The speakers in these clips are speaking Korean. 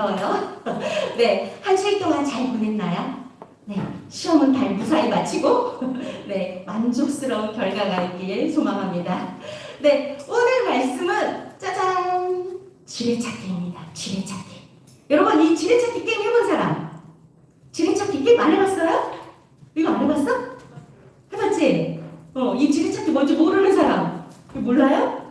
반가워요. 네, 한 주일 동안 잘 보냈나요? 네, 시험은 잘 무사히 마치고 네, 만족스러운 결과가 있길 소망합니다. 네, 오늘 말씀은 짜잔! 지뢰찾기입니다. 지뢰찾기. 여러분, 이 지뢰찾기 게임 해본 사람? 지뢰찾기 게임 안 해봤어요? 이거 안 해봤어? 해봤지? 이 지뢰찾기 뭔지 모르는 사람? 몰라요?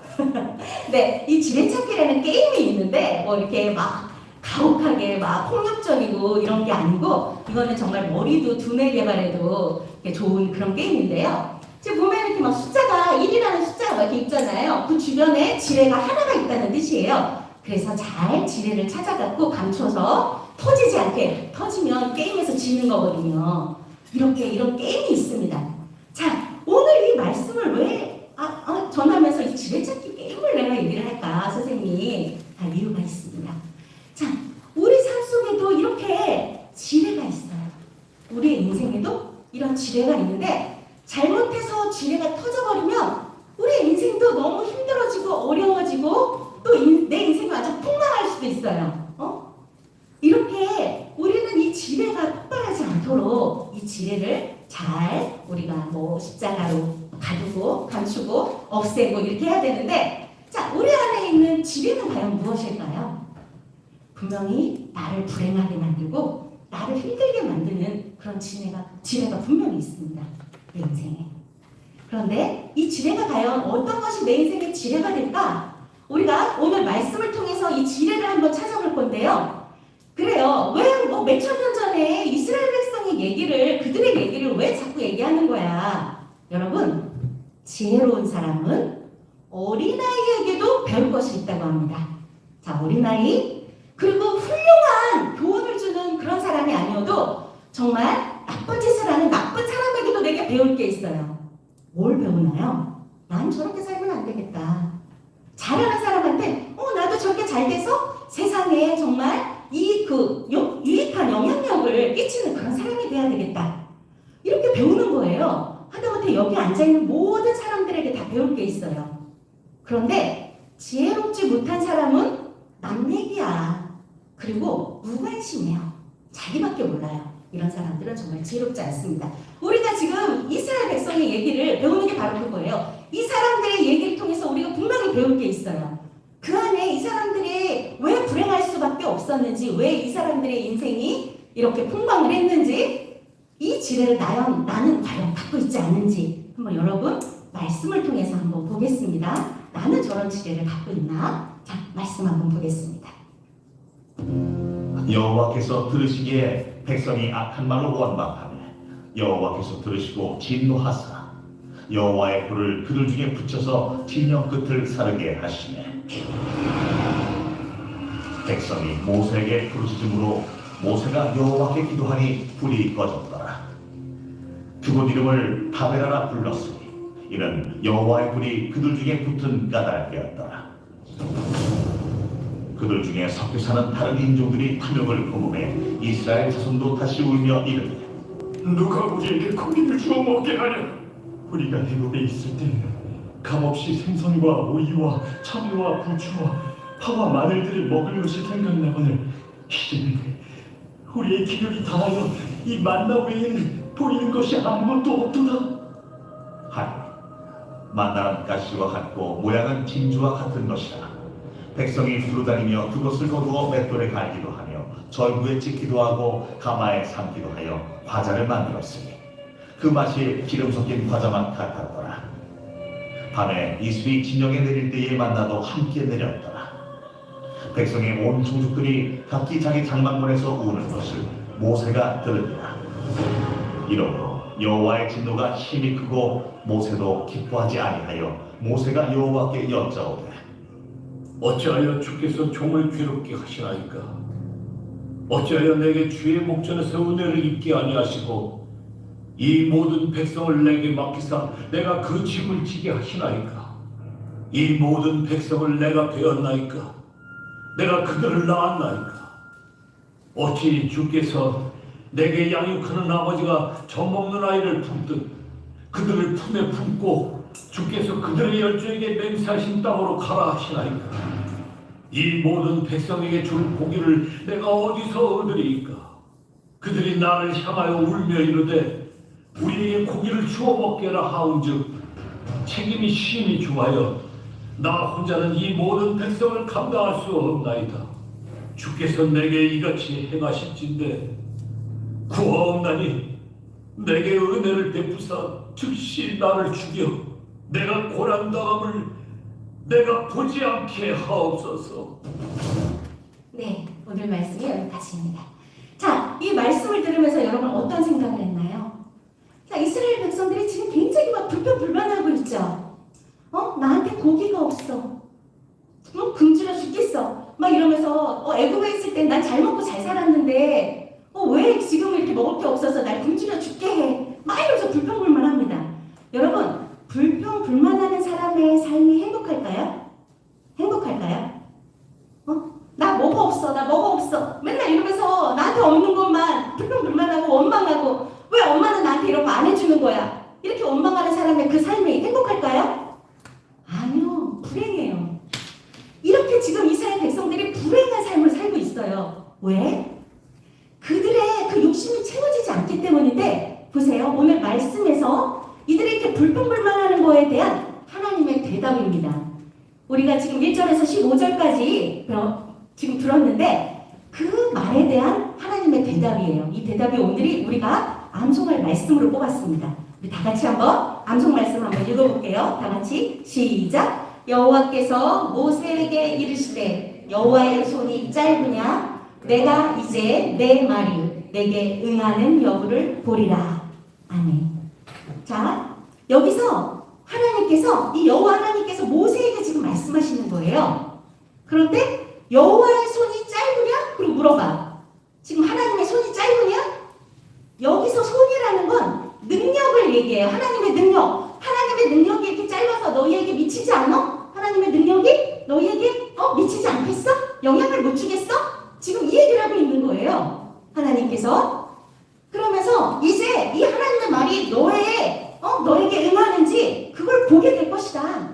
네, 이 지뢰찾기라는 게임이 있는데 뭐 이렇게 막 가혹하게 막 폭력적이고 이런 게 아니고 이거는 정말 머리도 두뇌 개발에도 좋은 그런 게임인데요. 지금 보면 이렇게 막 숫자가 1이라는 숫자가 막 이렇게 있잖아요. 그 주변에 지뢰가 하나가 있다는 뜻이에요. 그래서 잘 지뢰를 찾아갖고 감춰서 터지지 않게, 터지면 게임에서 지는 거거든요. 이렇게 이런 게임이 있습니다. 자, 오늘 이 말씀을 왜 전하면서 이 지뢰찾기 게임을 내가 얘기를 할까, 선생님? 할 이유가 있습니다. 자, 우리 삶 속에도 이렇게 지뢰가 있어요. 우리 인생에도 이런 지뢰가 있는데 잘못해서 지뢰가 터져버리면 우리 인생도 너무 힘들어지고 어려워지고 또 내 인생이 아주 폭망할 수도 있어요. 이렇게 우리는 이 지뢰가 폭발하지 않도록 이 지뢰를 잘 우리가 뭐 십자가로 가두고 감추고 없애고 이렇게 해야 되는데, 자, 우리 안에 있는 지뢰는 과연 무엇일까요? 분명히 나를 불행하게 만들고 나를 힘들게 만드는 그런 지뢰가 분명히 있습니다. 내 인생에. 그런데 이 지뢰가 과연 어떤 것이 내 인생의 지뢰가 될까? 우리가 오늘 말씀을 통해서 이 지뢰를 한번 찾아볼 건데요. 그래요. 왜 뭐 몇천 년 전에 이스라엘 백성의 그들의 얘기를 왜 자꾸 얘기하는 거야? 여러분, 지혜로운 사람은 어린아이에게도 배울 것이 있다고 합니다. 자, 어린아이, 그리고 훌륭한 교훈을 주는 그런 사람이 아니어도 정말 나쁜 짓을 하는 나쁜 사람에게도 내게 배울 게 있어요. 뭘 배우나요? 난 저렇게 살면 안 되겠다. 잘하는 사람한테 나도 저렇게 잘 돼서 세상에 정말 유익한 영향력을 끼치는 그런 사람이 돼야 되겠다. 이렇게 배우는 거예요. 하다못해 여기 앉아있는 모든 사람들에게 다 배울 게 있어요. 그런데 지혜롭지 못한 사람은 남 얘기야. 그리고 무관심해요. 자기밖에 몰라요. 이런 사람들은 정말 지혜롭지 않습니다. 우리가 지금 이스라엘 백성의 얘기를 배우는 게 바로 그거예요. 이 사람들의 얘기를 통해서 우리가 분명히 배울 게 있어요. 그 안에 이 사람들이 왜 불행할 수밖에 없었는지, 왜 이 사람들의 인생이 이렇게 폭망을 했는지, 이 지뢰를 나는 과연 갖고 있지 않은지 한번 여러분 말씀을 통해서 한번 보겠습니다. 나는 저런 지뢰를 갖고 있나? 자, 말씀 한번 보겠습니다. 여호와께서 들으시기에 백성이 악한 말로 원망하며 여호와께서 들으시고 진노하사 여호와의 불을 그들 중에 붙여서 진영 끝을 사르게 하시네. 백성이 모세에게 부르짖음으로 모세가 여호와께 기도하니 불이 꺼졌더라. 그곳 이름을 다베라라 불렀으니 이는 여호와의 불이 그들 중에 붙은 까닭이었더라. 그들 중에 섞여 사는 다른 인종들이 탐욕을 범음해 이스라엘 자손도 다시 울며 이르되 누가 우리에게 고기를 주워 먹게 하냐? 우리가 애굽에 있을 때 값없이 생선과 오이와 참외와 부추와 파와 마늘들을 먹을 것이 생각나거늘 이제는 우리의 기력이 다하여 이 만나 외에는 보이는 것이 아무것도 없도다. 하니 만나는 가시와 같고 모양은 진주와 같은 것이라. 백성이 두루다니며 그것을 거두어 맷돌에 갈기도 하며 절구에 찍기도 하고 가마에 삶기도 하여 과자를 만들었으니 그 맛이 기름 섞인 과자만 같았더라. 밤에 이슬이 진영에 내릴 때에 만나도 함께 내렸더라. 백성의 온 종족들이 각기 자기 장막문에서 우는 것을 모세가 들으니라. 이러므로 여호와의 진노가 힘이 크고 모세도 기뻐하지 아니하여 모세가 여호와께 여짜오되 어찌하여 주께서 종을 괴롭게 하시나이까? 어찌하여 내게 주의 목전에서 은혜를 입게 아니하시고 이 모든 백성을 내게 맡기사 내가 그 짐을 지게 하시나이까? 이 모든 백성을 내가 베었나이까? 내가 그들을 낳았나이까? 어찌 주께서 내게 양육하는 아버지가 젖먹는 아이를 품듯 그들을 품에 품고 주께서 그들의 열조에게 맹세하신 땅으로 가라 하시나이까? 이 모든 백성에게 줄 고기를 내가 어디서 얻으리이까? 그들이 나를 향하여 울며 이르되 우리에게 고기를 주어 먹게라 하온즉 책임이 심히 중하여 나 혼자는 이 모든 백성을 감당할 수 없나이다. 주께서 내게 이같이 행하실진데 구하옵나니 내게 은혜를 베푸사 즉시 나를 죽여 내가 고난당함을 내가 보지 않게 하옵소서. 네, 오늘 말씀이 여기까지입니다. 자, 이 말씀을 들으면서 여러분 어떤 생각을 했나요? 자, 이스라엘 백성들이 지금 굉장히 막 불평불만하고 있죠. 나한테 고기가 없어. 굶주려 죽겠어. 막 이러면서 애굽에 있을 땐 난 잘 먹고 잘 살았는데 왜 지금 이렇게 먹을 게 없어서 날 굶주려 죽게 해. 막 이러면서 불평불만합니다. 여러분, 불평불만하는 사람의 삶이 행복할까요? 행복할까요? 나 뭐가 없어, 나 뭐가 없어. 맨날 이러면서 나한테 없는 것만 불평불만하고 원망하고 왜 엄마는 나한테 이런 거 안 해주는 거야? 이렇게 원망하는 사람의 그 삶이 행복할까요? 아니요, 불행해요. 이렇게 지금 이스라엘 백성들이 불행한 삶을 살고 있어요. 왜? 그들의 그 욕심이 채워지지 않기 때문인데 보세요. 오늘 말씀에서 이들이 이렇게 불평불만하는 거에 대한 하나님의 대답입니다. 우리가 지금 1절에서 15절까지 지금 들었는데 그 말에 대한 하나님의 대답이에요. 이 대답이 오늘이 우리가 암송할 말씀으로 뽑았습니다. 우리 다 같이 한번 암송 말씀 한번 읽어볼게요. 다 같이 시작. 여호와께서 모세에게 이르시되 여호와의 손이 짧으냐 내가 이제 내 말이 내게 응하는 여부를 보리라. 아멘. 자, 여기서 하나님께서 이 여호와 하나님께서 모세에게 지금 말씀하시는 거예요. 그런데 여호와의 손이 짧으냐? 그리고 물어봐. 지금 하나님의 손이 짧으냐? 여기서 손이라는 건 능력을 얘기해요. 하나님의 능력. 하나님의 능력이 이렇게 짧아서 너희에게 미치지 않아? 하나님의 능력이 너희에게 미치지 않겠어? 영향을 못 주겠어? 지금 이 얘기를 하고 있는 거예요. 하나님께서. 그러면서 이제 이 하나님의 말이 너에게 응하는지 그걸 보게 될 것이다.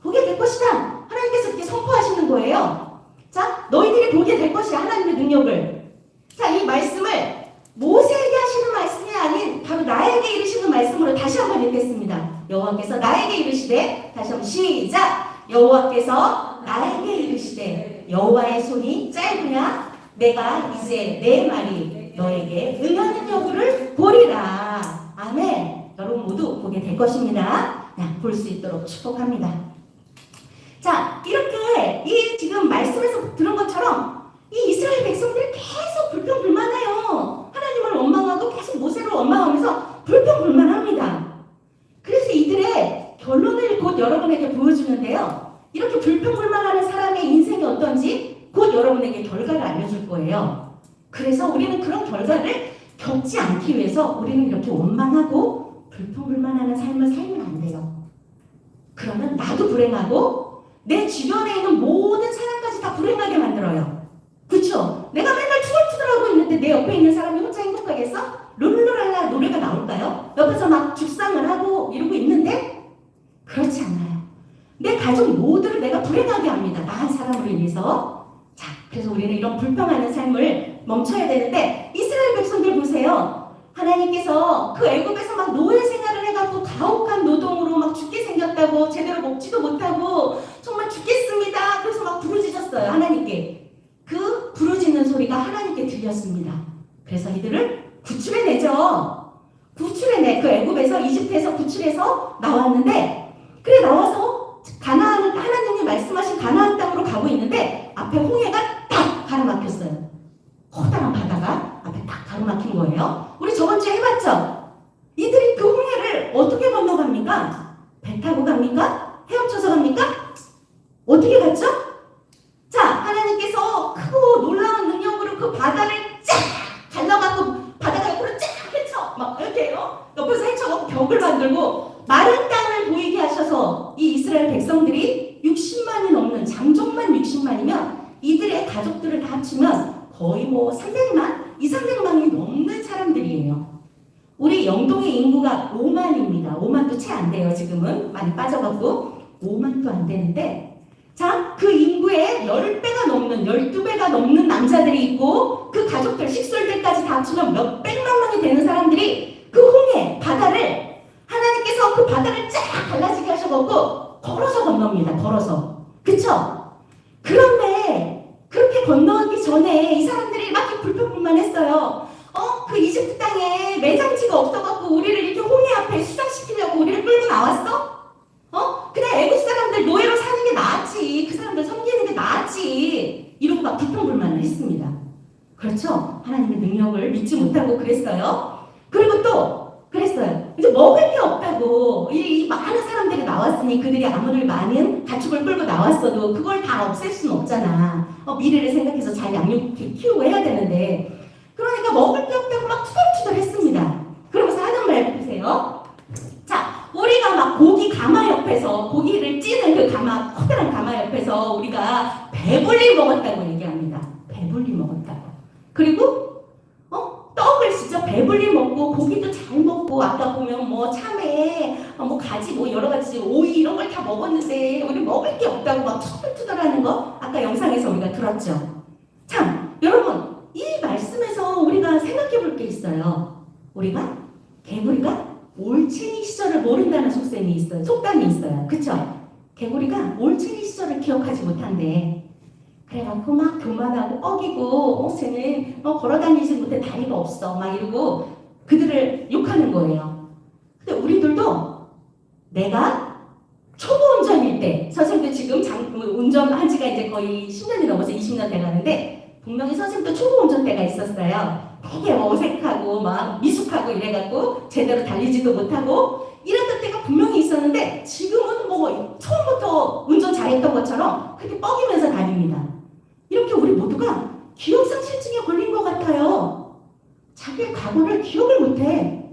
보게 될 것이다. 하나님께서 이렇게 선포하시는 거예요. 자, 너희들이 보게 될 것이야. 하나님의 능력을. 자, 이 말씀을 모세에게 하시는 말씀이 아닌 바로 나에게 이르시는 말씀으로 다시 한번 읽겠습니다. 여호와께서 나에게 이르시되 다시 한번 시작. 여호와께서 나에게 이르시되 여호와의 손이 짧으냐 내가 이제 내 말이 너에게 응하는 여부를 보리라. 아멘. 여러분 모두 보게 될 것입니다. 볼 수 있도록 축복합니다. 자, 이렇게 이 지금 말씀에서 들은 것처럼 이 이스라엘 백성들이 계속 불평불만해요. 하나님을 원망하고 계속 모세를 원망하면서 불평불만합니다. 그래서 이들의 결론을 곧 여러분에게 보여주는데요. 이렇게 불평불만하는 사람의 인생이 어떤지 곧 여러분에게 결과를 알려줄 거예요. 그래서 우리는 그런 결과를 겪지 않기 위해서 우리는 이렇게 원망하고 불평불만하는 삶을 살면 안 돼요. 그러면 나도 불행하고 내 주변에 있는 모든 사람까지 다 불행하게 만들어요. 그쵸? 내가 맨날 투덜투덜하고 있는데 내 옆에 있는 사람이 혼자 행복하겠어? 룰루랄라 노래가 나올까요? 옆에서 막 죽상을 하고 이러고 있는데 그렇지 않아요. 내 가족 모두를 내가 불행하게 합니다. 나 한 사람으로 인해서. 자, 그래서 우리는 이런 불평하는 삶을 멈춰야 되는데 이스라엘 백성들 보세요. 하나님께서 그 애굽에서 막 노예 생활을 해갖고 가혹한 노동으로 막 죽게 생겼다고 제대로 먹지도 못하고 정말 죽겠습니다. 그래서 막 부르짖었어요. 하나님께. 그 부르짖는 소리가 하나님께 들렸습니다. 그래서 이들을 구출해내죠. 구출해내. 그 애굽에서 이집트에서 구출해서 나왔는데 그래 나와서 가나안을 하나님이 말씀하신 가나안 땅으로 가고 있는데 앞에 홍해가 딱 가로막혔어요. 커다란 바다가 앞에 딱 가로막힌 거예요. 우리 저번 주에 해봤죠? 이들이 그 홍해를 어떻게 건너갑니까? 배 타고 갑니까? 헤엄쳐서 갑니까? 어떻게 갔죠? 자, 하나님께서 크고 놀라운 능력으로 그 바다를 쫙 갈라갖고 바다가 옆으로 쫙 헤쳐 막 이렇게요. 옆에서 헤쳐갖고 벽을 만들고 마른 땅을 보이게 하셔서 이 이스라엘 백성들이 60만이 넘는 장족만 60만이면 이들의 가족들을 다 합치면 거의 뭐 300만? 200~300만이 넘는 사람들이에요. 우리 영동의 인구가 5만입니다. 5만도 채 안 돼요. 지금은 많이 빠져갖고 5만도 안 되는데 자, 그 인구의 가족에 10배가 넘는 12배가 넘는 남자들이 있고 그 가족들 식솔들까지 다 합치면 몇 백만 명이 되는 사람들이 그 홍해 바다를 하나님께서 그 바다를 쫙 갈라지게 하셔갖고 걸어서 건넙니다. 걸어서. 그쵸? 그런데 그렇게 건너기 전에 이 사람들이 막 이렇게 불평불만했어요. 그 이집트 땅에 매장지가 없어갖고 우리를 이렇게 홍해 앞에 수장시키려고 우리를 끌고 나왔어? 그냥 애국 사람들 노예로 사는 게 나았지. 그 사람들 섬기는 게 나았지. 이러고 막 불평불만을 했습니다. 그렇죠? 하나님의 능력을 믿지 못하고 그랬어요. 그리고 또 그랬어요. 이제 먹을 게 없다고 이 많은 사람들이 나왔으니 그들이 아무리 많은 가축을 끌고 나왔어도 그걸 다 없앨 수는 없잖아. 미래를 생각해서 잘 양육해 키우고 해야 되는데 그러니까 먹을 게 없다고 막 투덜투덜했습니다. 그러면서 하는 말 보세요. 자, 우리가 막 고기 가마 옆에서 고기를 찌는 그 가마 커다란 가마 옆에서 우리가 배불리 먹었다고 얘기합니다. 배불리 먹었다고. 그리고 떡을 진짜 배불리 먹고 고기도 잘 먹고 아까 보면 뭐 참외 뭐 가지 뭐 여러 가지 오이 이런 걸 다 먹었는데 우리 먹을 게 없다고 막 투덜투덜하는 거 아까 영상에서 우리가 들었죠. 참 여러분 이 말씀에서 우리가 생각해 볼 게 있어요. 우리가 개구리가 올챙이 시절을 모른다는 속담이 있어요. 그쵸? 개구리가 올챙이 시절을 기억하지 못한대. 그래갖고 막 교만하고 뻐기고 쟤는 걸어다니지 못해 다리가 없어 막 이러고 그들을 욕하는 거예요. 근데 우리들도 내가 초보 운전일 때 선생님도 지금 운전한 지가 이제 거의 10년이 넘어서 20년 돼가는데 분명히 선생님도 초보 운전대가 있었어요. 되게 어색하고 막 미숙하고 이래갖고 제대로 달리지도 못하고 이랬던 때가 분명히 있었는데 지금은 뭐 처음부터 운전 잘했던 것처럼 그렇게 뻐기면서 다닙니다. 이렇게 우리 모두가 기억상실증에 걸린 것 같아요. 자기의 과거를 기억을 못해.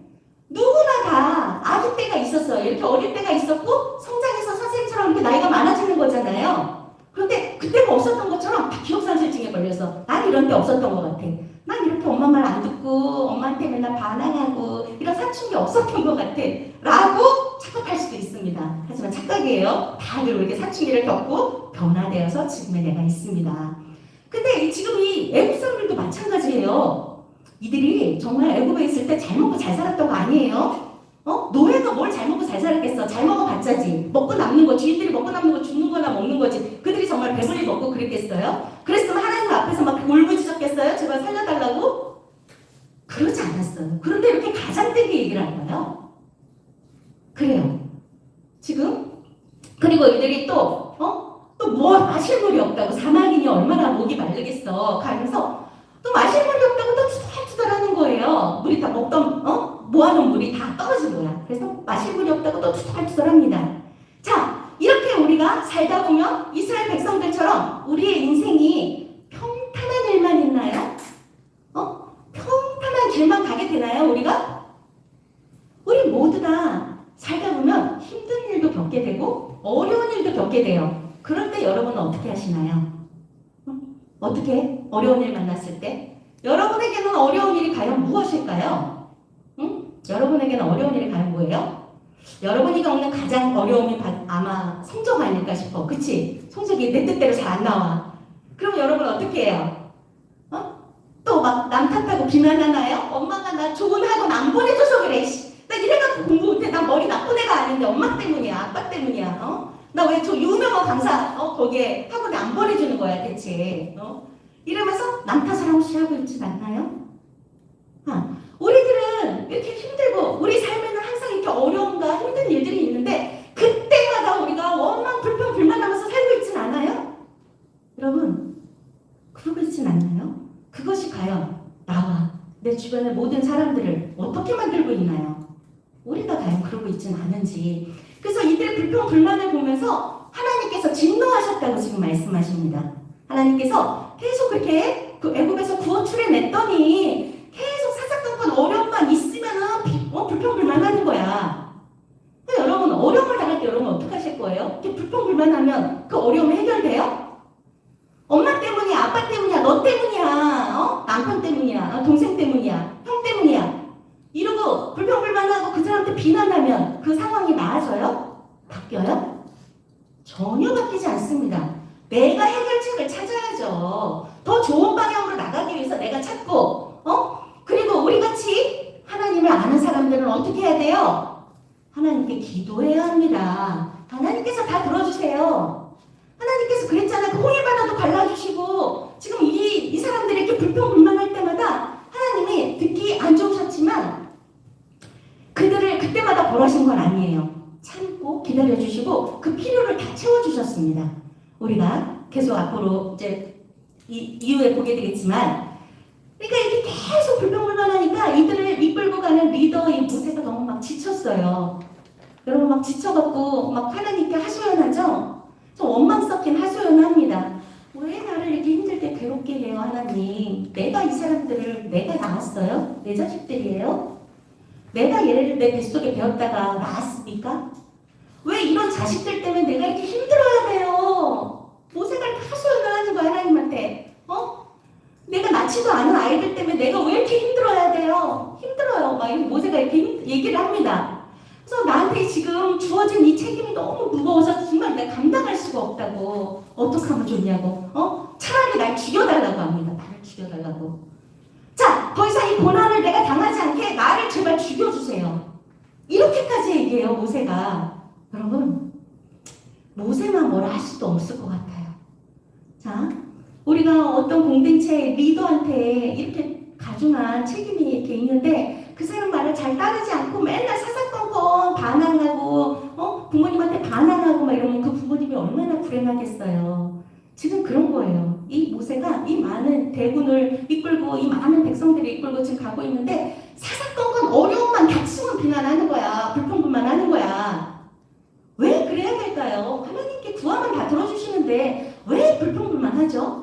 누구나 다 아기 때가 있었어요. 이렇게 어릴 때가 있었고 성장해서 선생님처럼 이렇게 나이가 많아지는 거잖아요. 그런데 그때가 없었던 것처럼 다 기억상실증에 걸려서 난 이런 때 없었던 것 같아. 난 이렇게 엄마 말 안 듣고 엄마한테 맨날 반항하고 이런 사춘기 없었던 것 같아 라고 착각할 수도 있습니다. 하지만 착각이에요. 다들 이렇게 사춘기를 겪고 변화되어서 지금의 내가 있습니다. 근데 지금 이 애국 사람들도 마찬가지예요. 이들이 정말 애국에 있을 때 잘 먹고 잘 살았던 거 아니에요? 노예가 뭘 잘 먹고 잘 살았겠어? 잘 먹어봤자지. 먹고 남는 거, 주인들이 먹고 남는 거 죽는 거나 먹는 거지. 그들이 정말 배불리 먹고 그랬겠어요? 그랬으면 하나님 앞에서 막 울부짖었겠어요? 제발 살려달라고? 그러지 않았어요. 그런데 이렇게 가장되게 얘기를 한 거예요. 그래요. 지금 그리고 이들이 또 뭐 마실 물이 없다고 사막이니 얼마나 목이 마르겠어 가면서 또 마실 물이 없다고 또 투덜투덜하는 거예요. 물이 다 먹던 모아놓은 물이 다 떨어진 거야. 그래서 마실 물이 없다고 또 투덜투덜합니다. 자, 이렇게 우리가 살다 보면 이스라엘 백성들처럼 우리의 인생이 평탄한 일만 있나요? 평탄한 길만 가게 되나요? 우리 모두 다 살다 보면 힘든 일도 겪게 되고 어려운 일도 겪게 돼요. 그럴 때 여러분은 어떻게 하시나요? 어떻게 어려운 일 만났을 때? 여러분에게는 어려운 일이 과연 무엇일까요? 여러분에게는 어려운 일이 과연 뭐예요? 여러분이 겪는 가장 어려움이 아마 성적 아닐까 싶어. 그치? 성적이 내 뜻대로 잘 안 나와. 그럼 여러분 어떻게 해요? 또 막 남 탓하고 비난하나요? 엄마가 나 좋은 학원 안 보내줘서 그래. 나 이래갖고 공부 못해. 나 머리 나쁜 애가 아닌데 엄마 때문이야. 아빠 때문이야. 나 왜 저 유명한 강사 거기에 학원에 안 보내주는 거야 대체. 이러면서 남 탓을 하고 하고 있지 않나요? 우리들은 이렇게 힘들고 우리 삶에는 항상 이렇게 어려움과 힘든 일들이 있는데 그때마다 우리가 원망 불평 불만하면서 살고 있진 않아요? 여러분 그러고 있진 않나요? 그것이 과연 나와 내 주변의 모든 사람들을 어떻게 만들고 있나요? 우리가 과연 그러고 있진 않은지. 그래서 이들의 불평 불만을 보면서 하나님께서 진노하셨다고 지금 말씀하십니다. 하나님께서 계속 그렇게 그 애굽에서 구원 출해냈더니 계속 사사건건 어려움만 있으면은 불평 불만하는 거야. 근데 여러분 어려움을 당할 때 여러분 어떻게 하실 거예요? 이렇게 불평 불만하면 그 어려움이 해결돼요? 엄마 때문이야, 아빠 때문이야, 너 때문이야, 남편 때문이야, 동생 때문이야, 형 때문이야. 이러고 불평불만하고 그 사람한테 비난하면 그 상황이 나아져요? 바뀌어요? 전혀 바뀌지 않습니다. 내가 해결책을 찾아야죠. 더 좋은 방향으로 나가기 위해서 내가 찾고, 그리고 우리 같이 하나님을 아는 사람들은 어떻게 해야 돼요? 하나님께 기도해야 합니다. 하나님께서 다 들어주세요. 하나님께서 그랬잖아요. 그 홍해바다도 갈라주시고, 지금 이 사람들이 이렇게 불평불만할 때마다 하나님이 듣기 안 좋으셨지만, 그들을 그때마다 벌하신 건 아니에요. 참고 기다려주시고, 그 필요를 다 채워주셨습니다. 우리가 계속 앞으로 이제 이후에 보게 되겠지만, 그러니까 이렇게 계속 불평불만하니까 이들을 이끌고 가는 리더의 모세가 너무 막 지쳤어요. 여러분 막 지쳐갖고 막 하나님께 하소연하죠? 좀 원망 섞인 하소연합니다. 왜 나를 이렇게 힘들게 괴롭게 해요, 하나님? 내가 이 사람들을 내가 낳았어요? 내 자식들이에요? 내가 얘를 내 뱃속에 배웠다가 낳았습니까? 왜 이런 자식들 때문에 내가 이렇게 힘들어야 돼요? 모세가 이렇게 하소연을 하는 거야, 하나님한테. 내가 낳지도 않은 아이들 때문에 내가 왜 이렇게 힘들어야 돼요? 힘들어요. 막 모세가 이렇게 얘기를 합니다. 그래서 나한테 지금 주어진 이 책임이 너무 무거워서 정말 내가 감당할 수가 없다고. 어떻게 하면 좋냐고. 차라리 날 죽여달라고 합니다. 나를 죽여달라고. 자, 더 이상 이 고난을 내가 당하지 않게 나를 제발 죽여주세요. 이렇게까지 얘기해요, 모세가. 여러분, 모세만 뭐라 할 수도 없을 것 같아요. 자, 우리가 어떤 공동체 리더한테 이렇게 가중한 책임이 이렇게 있는데 그 사람 말을 잘 따르지 않고 맨날 사사건건 반항하고 부모님한테 반항하고 막 이러면 그 부모님이 얼마나 불행하겠어요. 지금 그런 거예요. 이 모세가 이 많은 대군을 이끌고 이 많은 백성들을 이끌고 지금 가고 있는데 사사건건 어려움만 닥치면 비난하는 거야. 불평불만하는 거야. 왜 그래야 될까요? 하나님께 구하면 다 들어주시는데 왜 불평불만하죠?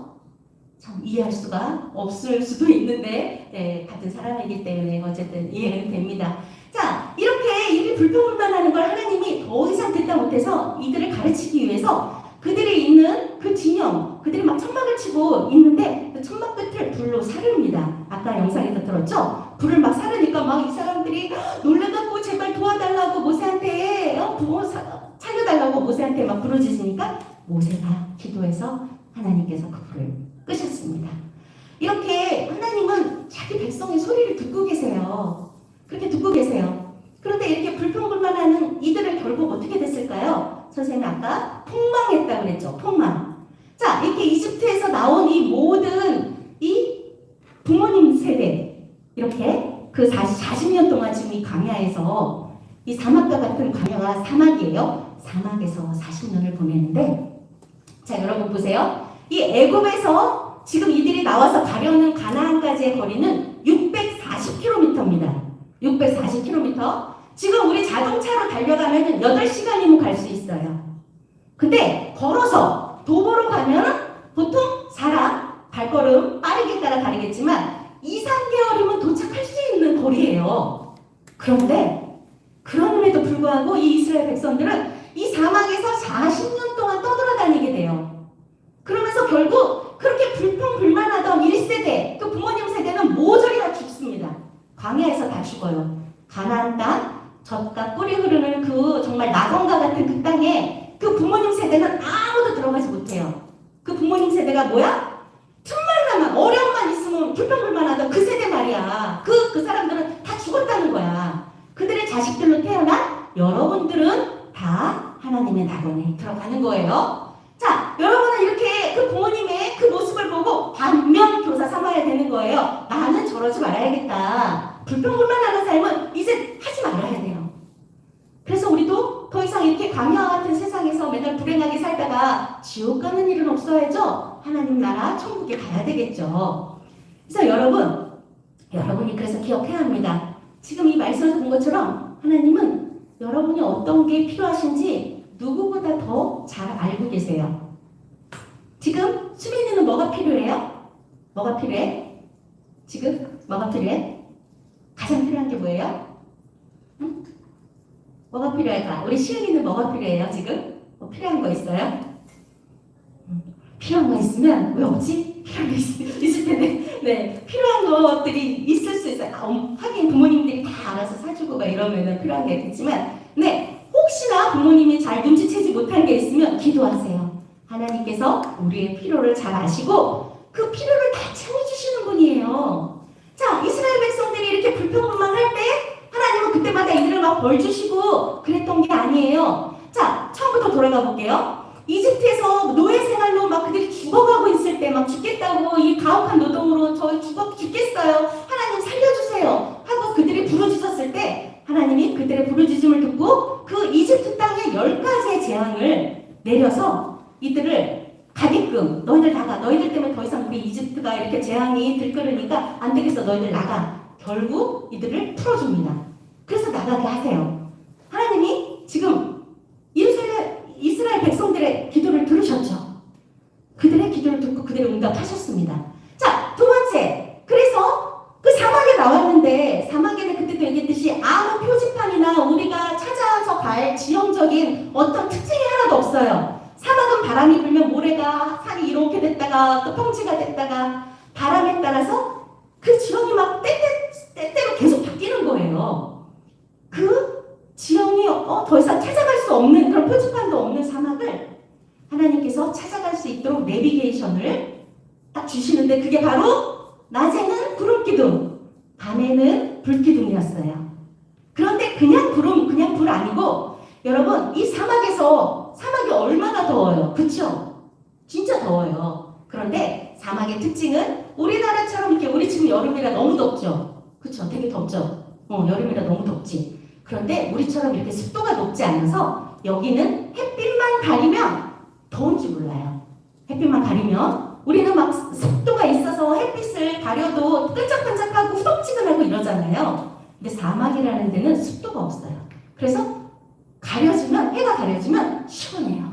참 이해할 수가 없을 수도 있는데 같은 사람이기 때문에 어쨌든 이해는 됩니다. 자, 이렇게 불평불만하는 걸 하나님이 더 이상 듣다 못해서 이들을 가르치기 위해서 그들이 있는 그 진영, 그들이 막 천막을 치고 있는데 그 천막 끝을 불로 사릅니다. 아까 영상에서 들었죠? 불을 막 사르니까 막 이 사람들이 놀래갖고 제발 도와달라고 모세한테 부모 살려달라고 모세한테 막 부르짖으니까 모세가 기도해서 하나님께서 그 불을 끄셨습니다. 이렇게 하나님은 자기 백성의 소리를 듣고 계세요. 그렇게 듣고 계세요. 그런데 이렇게 불평불만하는 이들은 결국 어떻게 됐을까요? 선생님이 아까 폭망했다고 그랬죠. 폭망. 자, 이렇게 이집트에서 나온 이 모든 이 부모님 세대 이렇게 그 40년 동안 지금 이 광야에서 이 사막과 같은 광야가 사막이에요. 사막에서 40년을 보내는데 자, 여러분 보세요. 이 애굽에서 지금 이들이 나와서 가려는 가나안까지의 거리는 640km입니다. 640km. 지금 우리 자동차로 달려가면 8시간이면 갈 수 있어요. 근데 걸어서 도보로 가면 보통 사람 발걸음 빠르게 따라 다르겠지만 2, 3개월이면 도착할 수 있는 거리예요. 그런데 그럼에도 불구하고 이 이스라엘 백성들은 이 사막에서 40년 동안 떠돌아다니게 돼요. 그러면서 결국 그렇게 불평불만하던 1세대, 또 부모님 세대는 모조리 다 죽습니다. 광야에서 다 죽어요. 가나안 땅, 젖과 꿀이 흐르는 그 정말 낙원과 같은 그 땅에 그 부모님 세대는 아무도 들어가지 못해요. 그 부모님 세대가 뭐야? 틈만 나면 어려움만 있으면 불평불만하던 그 세대 말이야. 그 사람들은 다 죽었다는 거야. 그들의 자식들로 태어난 여러분들은 다 하나님의 낙원에 들어가는 거예요. 자, 여러분은 이렇게 그 부모님의 그 모습을 보고 반면 교사 삼아야 되는 거예요. 나는 저러지 말아야겠다. 불평불만하는 삶은 이제 하지 말아야 돼요. 그래서 우리도 더 이상 이렇게 광야와 같은 세상에서 맨날 불행하게 살다가 지옥 가는 일은 없어야죠. 하나님 나라 천국에 가야 되겠죠. 그래서 여러분이 그래서 기억해야 합니다. 지금 이 말씀에서 본 것처럼 하나님은 여러분이 어떤 게 필요하신지 누구보다 더 잘 알고 계세요. 지금 수빈이는 뭐가 필요해요? 뭐가 필요해? 지금 뭐가 필요해? 가장 필요한 게 뭐예요? 응? 뭐가 필요할까? 우리 시은이는 뭐가 필요해요 지금? 뭐 필요한 거 있어요? 필요한 거 있으면 왜 없지? 필요한 거 있을 텐데 네, 필요한 것들이 있을 수 있어요. 하긴 부모님들이 다 알아서 사주고 막 이러면 필요한 게 있겠지만 네, 혹시나 부모님이 잘 눈치채지 못한 게 있으면 기도하세요. 하나님께서 우리의 필요를 잘 아시고 그 필요를 다 채워주시는 분이에요. 자, 이스라엘 백성들이 이렇게 불평불만할 때 하나님은 그때마다 이들을 막 벌 주시고 그랬던 게 아니에요. 자, 처음부터 돌아가 볼게요. 이집트에서 노예 생활로 막 그들이 죽어가고 있을 때 막 죽겠다고 이 가혹한 노동으로 저 죽겠어요. 하나님 살려주세요. 하고 그들이 부르짖었을 때 하나님이 그들의 부르짖음을 듣고 그 이집트 땅에 10가지의 재앙을 내려서 이들을 가게끔 너희들 나가. 너희들 때문에 더 이상 우리 이집트가 이렇게 재앙이 들끓으니까 안 되겠어. 너희들 나가. 결국 이들을 풀어줍니다. 그래서 나가게 하세요. 하나님이 지금 이스라엘 백성들의 기도를 들으셨죠. 그들의 기도를 듣고 그들의 응답하셨습니다. 자, 두 번째. 그래서 그 사막에 나왔는데 사막에는 그때도 얘기했듯이 아무 표지판이나 우리가 찾아서 갈 지형적인 어떤 특징이 하나도 없어요. 사막은 바람이 불면 모래가 산이 이렇게 됐다가 또 평지가 됐다가 바람에 따라서 그 지형이 막 때때로 계속 바뀌는 거예요. 그 지형이 더 이상 찾아갈 수 없는 그런 표지판도 없는 사막을 하나님께서 찾아갈 수 있도록 내비게이션을 딱 주시는데 그게 바로 낮에는 구름기둥, 밤에는 불기둥이었어요. 그런데 그냥 불 아니고 여러분 이 사막이 얼마나 더워요. 그쵸? 진짜 더워요. 그런데 사막의 특징은 우리나라처럼 이렇게 우리 지금 여름이라 너무 덥죠. 그쵸? 되게 덥죠. 여름이라 너무 덥지. 그런데 우리처럼 이렇게 습도가 높지 않아서 여기는 햇빛만 가리면 더운지 몰라요. 햇빛만 가리면 우리는 막 습도가 있어서 햇빛을 가려도 끈적끈적하고 후덥지근하고 이러잖아요. 근데 사막이라는 데는 습도가 없어요. 그래서 해가 가려지면 시원해요.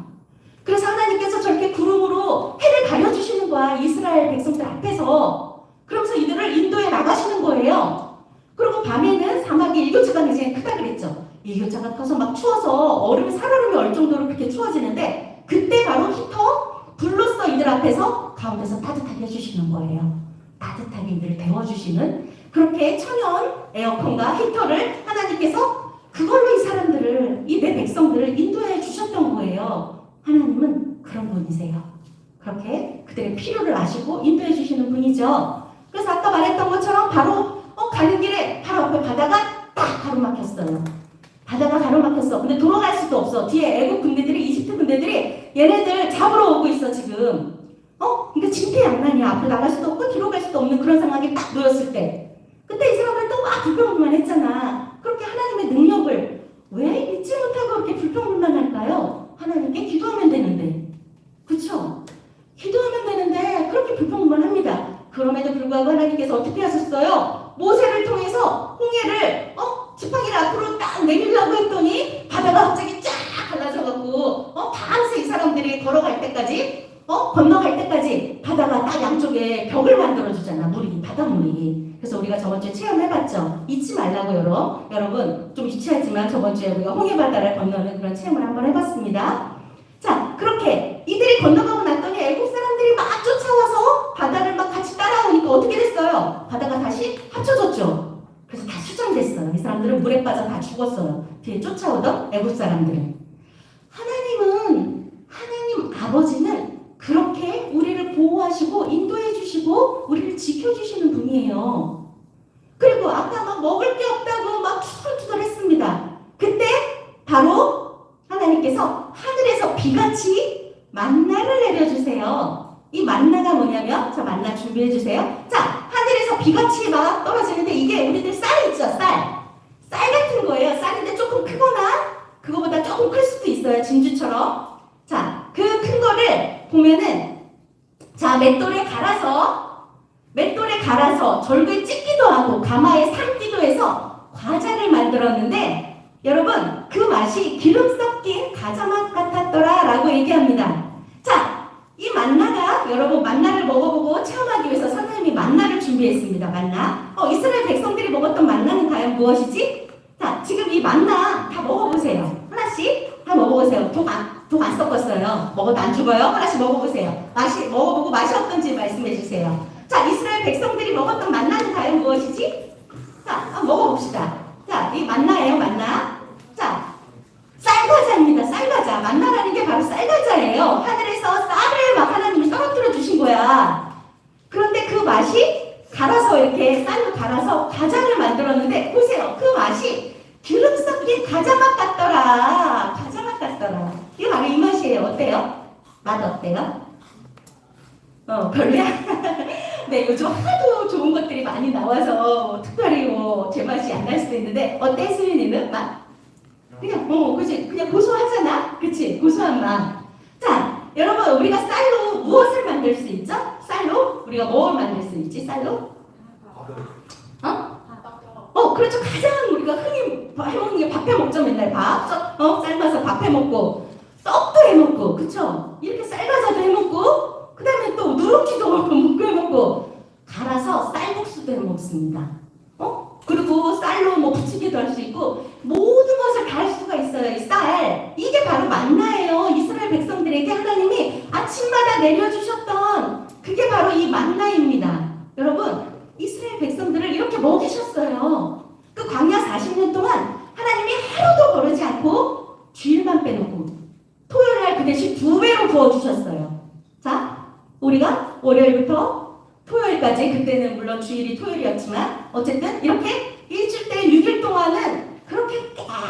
그래서 하나님께서 저렇게 구름으로 해를 가려주시는 거야. 이스라엘 백성들 앞에서. 그러면서 이들을 인도에 나가시는 거예요. 그리고 밤에는 사막이 일교차가 굉장히 크다 그랬죠. 일교차가 커서 막 추워서 살얼음이 얼 정도로 그렇게 추워지는데 그때 바로 히터 불로써 이들 앞에서 가운데서 따뜻하게 해주시는 거예요. 따뜻하게 이들을 데워주시는 그렇게 천연 에어컨과 히터를 하나님께서 그걸로 이 사람들을 이 내 백성들을 인도해 주셨던 거예요. 하나님은 그런 분이세요. 그렇게 그들의 필요를 아시고 인도해 주시는 분이죠. 그래서 아까 말했던 것처럼 바로 가는 길에 바로 앞에 바다가 딱 가로막혔어요. 바다가 가로막혔어. 근데 돌아갈 수도 없어. 뒤에 애국 군대들이 이집트 군대들이 얘네들 잡으러 오고 있어 지금. 그러니까 진퇴양난이야. 앞으로 나갈 수도 없고 뒤로 갈 수도 없는 그런 상황에 딱 놓였을 때 그때 이 사람들 또 막 불평불만 했잖아. 그렇게 하나님의 능력을 왜 믿지 못하고 그렇게 불평불만할까요? 하나님께 기도하면 되는데. 그쵸? 기도하면 되는데 그렇게 불평불만합니다. 그럼에도 불구하고 하나님께서 어떻게 하셨어요? 모세를 통해서 홍해를 지팡이를 앞으로 딱 내밀려고 했더니 바다가 갑자기 쫙 갈라져갖고 밤새 이 사람들이 걸어갈 때까지 건너갈 때까지 바다가 딱 양쪽에 벽을 만들어주잖아. 바닷물이. 그래서 우리가 저번주에 체험해봤죠. 잊지 말라고 여러분 좀 유치하지만 저번주에 우리가 홍해바다를 건너는 그런 체험을 한번 해봤습니다. 자, 그렇게 이들이 건너가고 났더니 애국 사람들이 막 쫓아와서 바다를 막 같이 따라오니까 어떻게 됐어요? 바다가 다시 합쳐졌죠. 그래서 다 수정됐어요. 이 사람들은 물에 빠져 다 죽었어요. 뒤에 쫓아오던 애국 사람들은. 하나님 아버지는 그렇게 우리를 보호하시고 인도해 주시고 우리를 지켜주시는 분이에요. 그리고 아까 막 먹을 게 없다고 막 투덜투덜 했습니다. 그때 바로 하나님께서 하늘에서 비같이 만나를 내려주세요. 이 만나가 뭐냐면 자 만나 준비해 주세요. 자 하늘에서 비같이 막 떨어지는데 이게 우리들 쌀 있죠. 쌀 같은 거예요. 쌀인데 조금 크거나 그거보다 조금 클 수도 있어요. 진주처럼. 자 그 큰 거를 보면은 자 맷돌에 갈아서 절구에 찢기도 하고 가마에 삶기도 해서 과자를 만들었는데 여러분 그 맛이 기름 섞인 과자 맛 같았더라 라고 얘기합니다. 자, 이 만나가 여러분 만나를 먹어보고 체험하기 위해서 선생님이 만나를 준비했습니다. 만나. 이스라엘 백성들이 먹었던 만나는 과연 무엇이지? 자, 지금 이 만나 다 먹어보세요. 하나씩 다 먹어보세요. 독 안 섞었어요. 먹어도 안 죽어요. 하나씩 먹어보세요. 먹어보고 맛이 어떤지 말씀해주세요. 자, 이스라엘 백성들이 먹었던 만나는 과연 무엇이지? 자, 한번 먹어봅시다. 자, 이 만나예요, 만나. 자, 쌀과자입니다. 쌀과자. 만나라는 게 바로 쌀과자예요. 하늘에서 맛 어때요? 별로야? 네, 요즘 하도 좋은 것들이 많이 나와서 특별히 제 맛이 안 날 수도 있는데 어때, 수윤이는? 맛? 그냥 그치? 그냥 고소하잖아? 그치? 고소한 맛. 자, 여러분, 우리가 쌀로 무엇을 만들 수 있죠? 쌀로? 우리가 뭘 만들 수 있지, 쌀로? 그렇죠. 가장 우리가 흔히 해먹는 게 밥 해먹죠. 맨날 밥. 삶아서 밥 해먹고, 떡도 해먹고, 그쵸? 이렇게 쌀과자도 해먹고, 그 다음에 또 누룽지도 먹고 해먹고, 갈아서 쌀국수도 해먹습니다. 그리고 쌀로 뭐 부치기도 할 수 있고, 모든 것을 다 할 수가 있어요. 이 쌀. 이게 바로 만나예요. 이스라엘 백성들에게 하나님이 아침마다 내려주셨던 그게 바로 이 만나입니다. 여러분, 이스라엘 백성들을 이렇게 먹이셨어요. 그 광야 40년 동안 하나님이 하루도 거르지 않고 주일만 빼놓고 토요일 날 그 대신 2배로 부어주셨어요. 자, 우리가 월요일부터 토요일까지, 그때는 물론 주일이 토요일이었지만 어쨌든 이렇게 일주일 때 6일 동안은 그렇게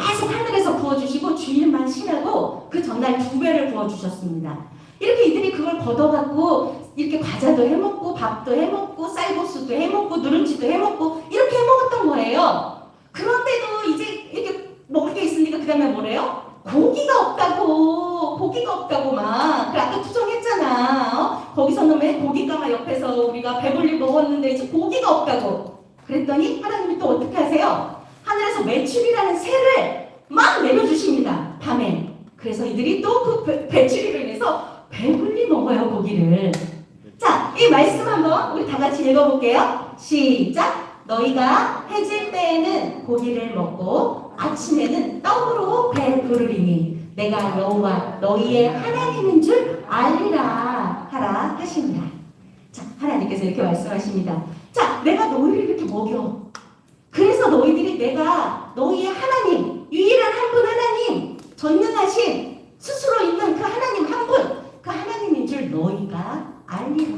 계속 하늘에서 부어주시고 주일만 쉬라고 그 전날 2배를 부어주셨습니다. 이렇게 이들이 그걸 걷어갖고 이렇게 과자도 해먹고 밥도 해먹고 쌀국수도 해먹고 누룽지도 해먹고 이렇게 해먹었던 거예요. 그런데도 이제 이렇게 먹을 게 있으니까 그 다음에 뭐래요? 고기가 없다고 막 아까 투정했잖아. 거기서는 왜 고기가 막 옆에서 우리가 배불리 먹었는데 이제 고기가 없다고. 그랬더니 하나님이 또 어떻게 하세요? 하늘에서 메추리라는 새를 막 내려주십니다. 밤에. 그래서 이들이 또 그 메추리로 인해서 배불리 먹어요, 고기를. 자, 이 말씀 한번 우리 다 같이 읽어볼게요. 시작! 너희가 해질 때에는 고기를 먹고 아침에는 떡으로 배부르리니 내가 여호와 너희의 하나님인 줄 알리라 하라 하십니다. 자, 하나님께서 이렇게 말씀하십니다. 자, 내가 너희를 이렇게 먹여. 그래서 너희들이 내가 너희의 하나님, 유일한 한 분 하나님, 전능하신 스스로 있는 그 하나님 한 분, 그 하나님인 줄 너희가 알리라.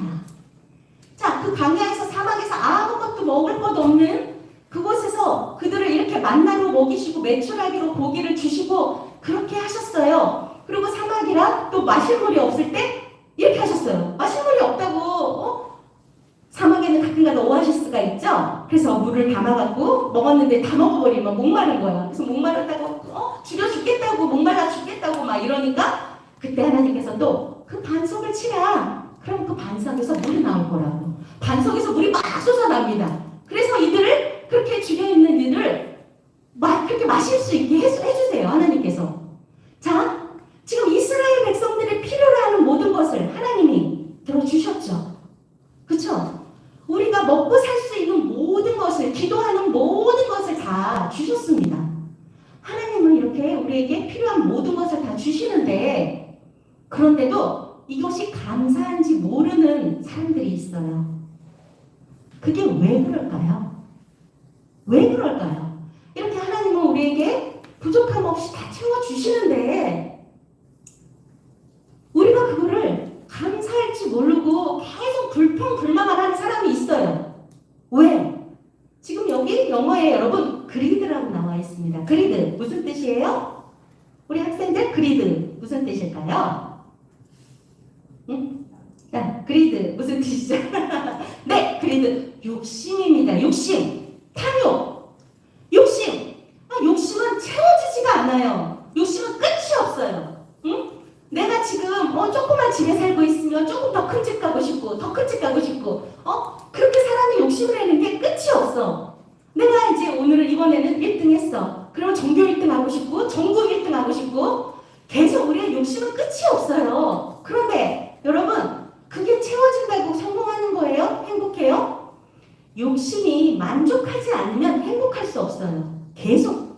자, 그 광야에서 사막에서 아무것도 먹을 것 없는 그곳에서 그들을 이렇게 만나로 먹이시고 메추라기로 고기를 주시고 그렇게 하셨어요. 그리고 사막이라 또 마실 물이 없을 때 이렇게 하셨어요. 마실 물이 없다고 사막에는 가끔가다 오아시스가 있죠. 그래서 물을 담아갖고 먹었는데 다 먹어버리면 목마른 거야. 그래서 목마르다고 죽여 죽겠다고 목말라 죽겠다고 막 이러니까 그때 하나님께서 또 그 반석을 치라. 그럼 그 반석에서 물이 나올 거라고. 반석에서 물이 막 솟아납니다. 그래서 이들을 그렇게 죽여있는 이들을 막 그렇게 마실 수 있게 해주세요. 하나님께서. 자, 지금 이스라엘 백성들이 필요로 하는 모든 것을 하나님이 들어주셨죠. 그쵸? 우리가 먹고 살 수 있는 모든 것을, 기도하는 모든 것을 다 주셨습니다. 하나님은 이렇게 우리에게 필요한 모든 것을 다 주시는데 그런데도 이것이 감사한지 모르는 사람들이 있어요. 그게 왜 그럴까요? 왜 그럴까요? 이렇게 하나님은 우리에게 부족함 없이 다 채워주시는데 우리가 그거를 감사할지 모르고 계속 불평불만을 하는 사람이 있어요. 왜? 지금 여기 영어에 여러분 그리드라고 나와 있습니다. 그리드 무슨 뜻이에요? 우리 학생들 그리드 무슨 뜻일까요? 응? 자, 그리드 무슨 뜻이죠? 네, 그리드 욕심입니다. 욕심, 탐욕, 욕심. 욕심은 채워지지가 않아요. 욕심은 끝이 없어요. 응? 내가 지금 조그만 집에 살고 있으면 조금 더 큰 집 가고 싶고 더 큰 집 가고 싶고 그렇게 사람이 욕심을 하는 게 끝이 없어. 내가 이제 이번에는 1등 했어. 그러면 전교 1등 하고 싶고 전국 1등 하고 싶고 계속 우리의 욕심은 끝이 없어요. 그런데 여러분 그게 채워진다고 성공하는 거예요? 행복해요? 욕심이 만족하지 않으면 행복할 수 없어요. 계속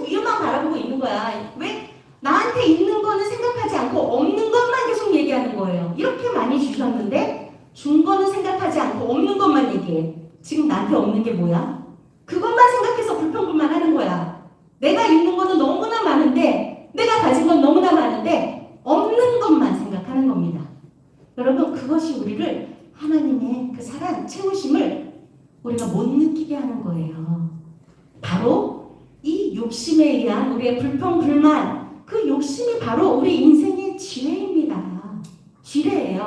위험만 바라보고 있는 거야. 왜? 나한테 있는 거는 생각하지 않고 없는 것만 계속 얘기하는 거예요. 이렇게 많이 주셨는데 준 거는 생각하지 않고 없는 것만 얘기해. 지금 나한테 없는 게 뭐야? 그것만 생각해서 불평불만 하는 거야. 내가 있는 거는 너무나 많은데 내가 가진 건 너무나 많은데 없는 것만 생각하는 겁니다. 여러분 그것이 우리를 하나님의 그 사랑 채우심을 우리가 못 느끼게 하는 거예요. 바로 이 욕심에 의한 우리의 불평불만 그 욕심이 바로 우리 인생의 지혜입니다.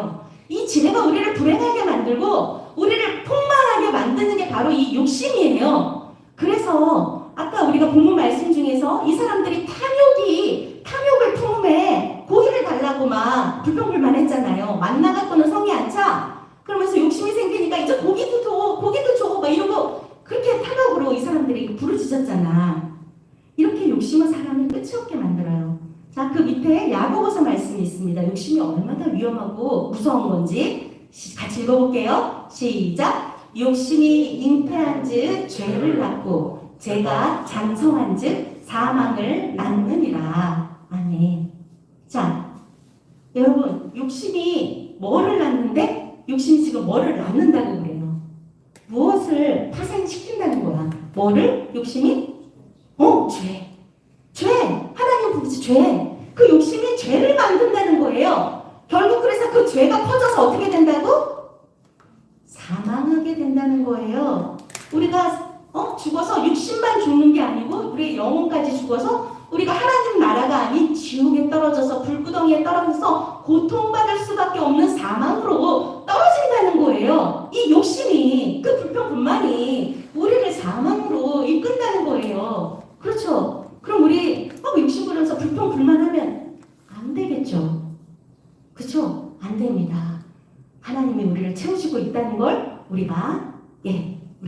거예요. 이 지레가 우리를 불행하게 만들고 우리를 폭망하게 만드는 게 바로 이 욕심이에요. 그래서 아까 우리가 본문 말씀 중에서 이 사람들이 탐욕을 품음에 고기를 달라고 막 불평불만했잖아요. 만나 갖고는 성이 안 차. 그러면서 욕심이 생기니까 이제 고기도 줘 막 이러고 그렇게 탐욕으로 이 사람들이 부르짖었잖아. 이렇게 욕심은 사람을 끝이 없게 만들어요. 자, 그 밑에 야고보서 말씀이 있습니다. 욕심이 얼마나 위험하고 무서운 건지 같이 읽어볼게요. 시작. 욕심이 잉태한즉 죄를 낳고 죄가 장성한즉 사망을 낳느니라. 아멘. 자, 여러분 욕심이 뭐를 낳는데? 욕심이 지금 뭐를 낳는다고 그래요? 무엇을 파생시킨다는 거야? 뭐를? 욕심이? 죄. 하나님 부르지 죄. 그 욕심이 죄를 만든다는 거예요. 결국 그래서 그 죄가 퍼져서 어떻게 된다고? 사망하게 된다는 거예요. 우리가 죽어서 육신만 죽는 게 아니고 우리의 영혼까지 죽어서 우리가 하나님 나라가 아닌 지옥에 떨어져서 불구덩이에 떨어져서 고통받을 수밖에 없는 사망으로 떨어진다는 거예요. 이 욕심이, 그 불평불만이 우리를 사망으로 이끈다는 거예요. 그렇죠? 그럼 우리 욕심 부려서 불평불만하면 안 되겠죠? 그렇죠? 안 됩니다. 하나님이 우리를 채우시고 있다는 걸 우리가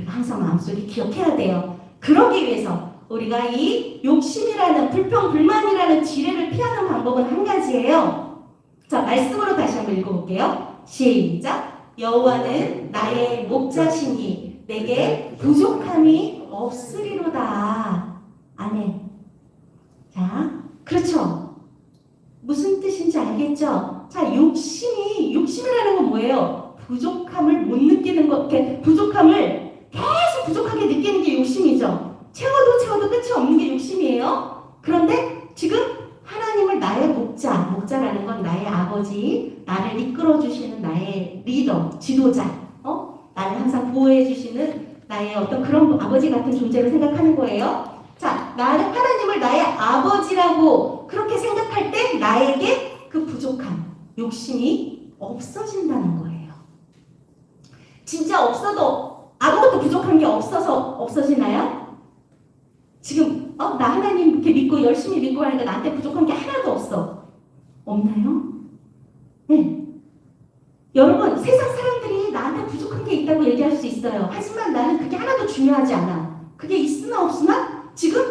항상 마음속에 기억해야 돼요. 그러기 위해서 우리가 이 욕심이라는 불평불만이라는 지뢰를 피하는 방법은 한 가지예요. 자, 말씀으로 다시 한번 읽어볼게요. 시작. 여호와는 나의 목자시니 내게 부족함이 없으리로다. 아멘. 자, 그렇죠. 무슨 뜻인지 알겠죠? 자, 욕심이라는 건 뭐예요? 부족함을 못 느끼는 것, 부족함을 계속 부족하게 느끼는 게 욕심이죠. 채워도 끝이 없는 게 욕심이에요. 그런데 지금 하나님을 나의 목자라는 건 나의 아버지, 나를 이끌어주시는 나의 리더, 지도자, 나를 항상 보호해주시는 나의 어떤 그런 아버지 같은 존재로 생각하는 거예요. 자, 하나님을 나의 아버지라고 그렇게 생각할 때 나에게 그 부족함, 욕심이 없어진다는 거예요. 진짜 없어도 아무것도 부족한 게 없어서 없어지나요? 지금 나 하나님 이렇게 믿고 열심히 믿고 하니까 나한테 부족한 게 하나도 없어. 없나요? 네. 여러분, 세상 사람들이 나한테 부족한 게 있다고 얘기할 수 있어요. 하지만 나는 그게 하나도 중요하지 않아. 그게 있으나 없으나 지금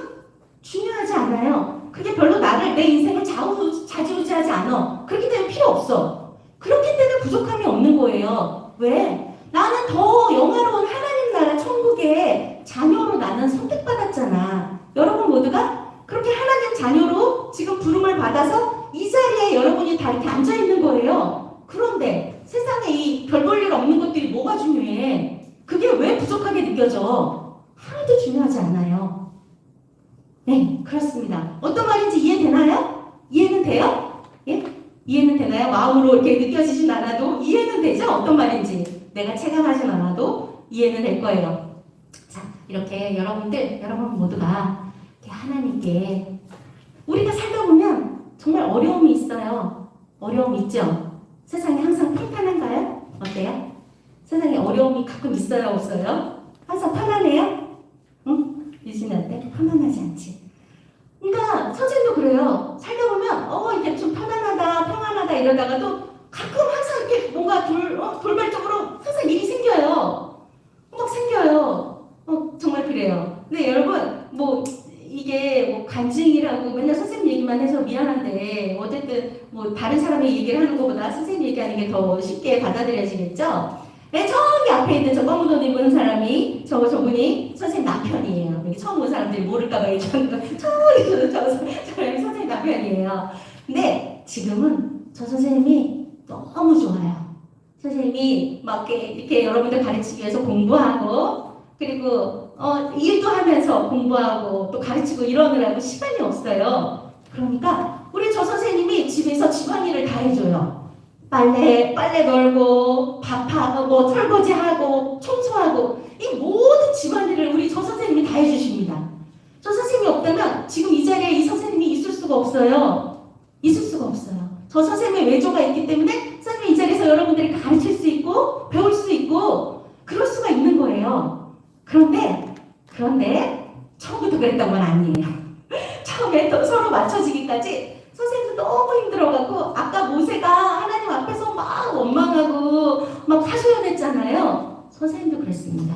중요하지 않아요. 그게 별로 내 인생을 좌지우지하지 않아. 그렇기 때문에 필요 없어. 그렇기 때문에 부족함이 없는 거예요. 왜? 나는 더 영화로운 하나님 나라 천국의 자녀로 나는 선택받았잖아. 여러분 모두가 그렇게 하나님 자녀로 지금 부름을 받아서 이 자리에 여러분이 다 이렇게 앉아있는 거예요. 그런데 세상에 이 별 볼 일 없는 것들이 뭐가 중요해? 그게 왜 부족하게 느껴져? 하나도 중요하지 않아요. 네, 그렇습니다. 어떤 말인지 이해되나요? 이해는 돼요? 예? 이해는 되나요? 마음으로 이렇게 느껴지진 않아도 이해는 되죠? 어떤 말인지 내가 체감하진 않아도 이해는 될 거예요. 자, 이렇게 여러분 모두가 이렇게 하나님께 우리가 살다 보면 정말 어려움이 있어요. 어려움 있죠? 세상이 항상 평탄한가요? 어때요? 세상에 어려움이 가끔 있어요? 없어요? 항상 편안해요? 응? 유진이 어때? 편안하지 않지? 그러니까 선생님도 그래요. 살다 보면 이게 좀 평안하다 이러다가도 가끔 항상 이렇게 뭔가 돌발적으로 항상 일이 생겨요. 막 생겨요. 정말 그래요. 근데 여러분 이게 간증이라고 맨날 선생님 얘기만 해서 미안한데 어쨌든 다른 사람의 얘기를 하는 것보다 선생님 얘기하는 게 더 쉽게 받아들여지겠죠? 네, 저기 앞에 있는 저 검은 옷 입은 사람이 저분이 선생님 남편이에요. 여기 처음 온 사람들이 모를까봐 얘기하는 거. 저 사람이 선생님 남편이에요. 근데 지금은 저 선생님이 너무 좋아요. 선생님이 막 이렇게 여러분들 가르치기 위해서 공부하고 그리고 일도 하면서 공부하고 또 가르치고 이러느라고 시간이 없어요. 그러니까 우리 저 선생님이 집에서 집안일을 다 해줘요. 빨래 널고 밥하고 설거지하고 청소하고 이 모든 집안일을 우리 저 선생님이 다 해주십니다. 저 선생님이 없다면 지금 이 자리에 이 선생님이 있을 수가 없어요. 있을 수가 없어요. 저 선생님의 외조가 있기 때문에 선생님이 이 자리에서 여러분들이 가르칠 수 있고 배울 수 있고 그럴 수가 있는 거예요. 그런데 처음부터 그랬던 건 아니에요. 처음에 또 서로 맞춰지기까지 선생님도 너무 힘들어갖고 아까 모세가 하나님 앞에서 막 원망하고 막 하소연했잖아요. 선생님도 그랬습니다.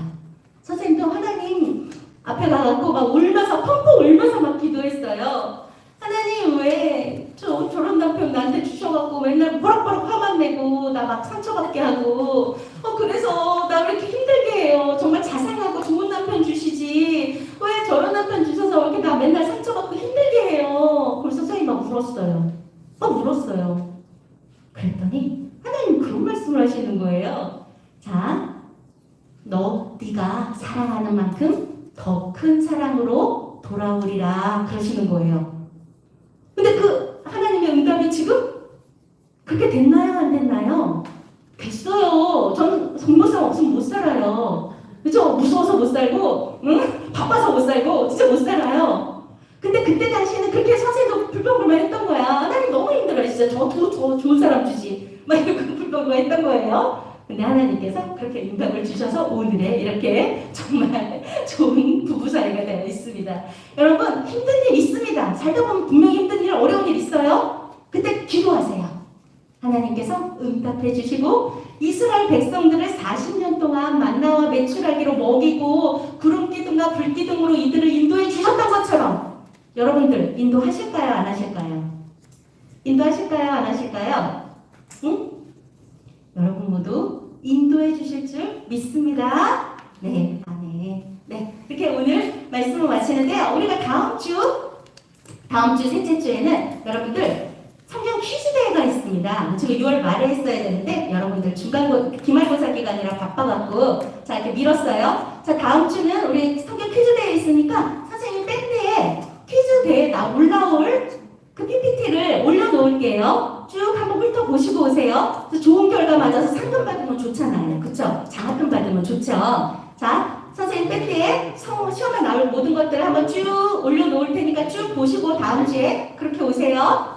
선생님도 하나님 앞에 가갖고 막 울면서 펑펑 울면서 막 기도했어요. 하나님 왜 저런 남편 나한테 주셔갖고 맨날 버럭버럭 화만 내고 나 막 상처받게 하고 그래서 나 왜 이렇게 힘들게 해요. 정말 자상하고 좋은 남편 주시지 왜 저런 남편 주셔서 이렇게 나 맨날 상처받고 힘들게 해요. 그래서 선생님이 막 울었어요. 울었어요. 그랬더니 하나님 그런 말씀을 하시는 거예요. 자, 네가 사랑하는 만큼 더 큰 사랑으로 돌아오리라 그러시는 거예요. 근데 그 하나님의 응답이 지금 그렇게 됐나요? 안 됐나요? 됐어요. 저는 성모상 없으면 못 살아요. 그죠? 무서워서 못 살고, 바빠서 못 살고, 진짜 못 살아요. 근데 그때 당시에는 그렇게 선생님도 불평불만했던 거야. 하나님 너무 힘들어요. 진짜 저 좋은 사람 주지. 막 이렇게 불평불만했던 거예요. 근데 하나님께서 그렇게 응답을 주셔서 오늘에 이렇게 정말 좋은 부부 사이가 되어 있습니다. 여러분 힘든 일 있습니다. 살다 보면 분명히 힘든 일, 어려운 일 있어요. 그때 기도하세요. 하나님께서 응답해 주시고 이스라엘 백성들을 40년 동안 만나와 메추라기로 먹이고 구름 기둥과 불 기둥으로 이들을 인도해 주셨던 것처럼 여러분들 인도하실까요? 안 하실까요? 인도하실까요? 안 하실까요? 응? 여러분 모두 인도해 주실 줄 믿습니다. 네, 아멘. 네, 이렇게 오늘 말씀을 마치는데요. 우리가 다음 주 셋째 주에는 여러분들 성경 퀴즈 대회가 있습니다. 지금 6월 말에 했어야 되는데 여러분들 기말고사 기간이라 바빠갖고 자 이렇게 미뤘어요. 자 다음 주는 우리 성경 퀴즈 대회 있으니까 선생님 밴드에 퀴즈 대회 올라올 그 PPT를 올려놓을게요. 쭉 한번 훑어보시고 오세요. 좋은 결과 맞아서 상금 받으면 좋잖아요. 그쵸? 장학금 받으면 좋죠? 자, 선생님 밴드에 시험에 나올 모든 것들을 한번 쭉 올려놓을 테니까 쭉 보시고 다음 주에 그렇게 오세요.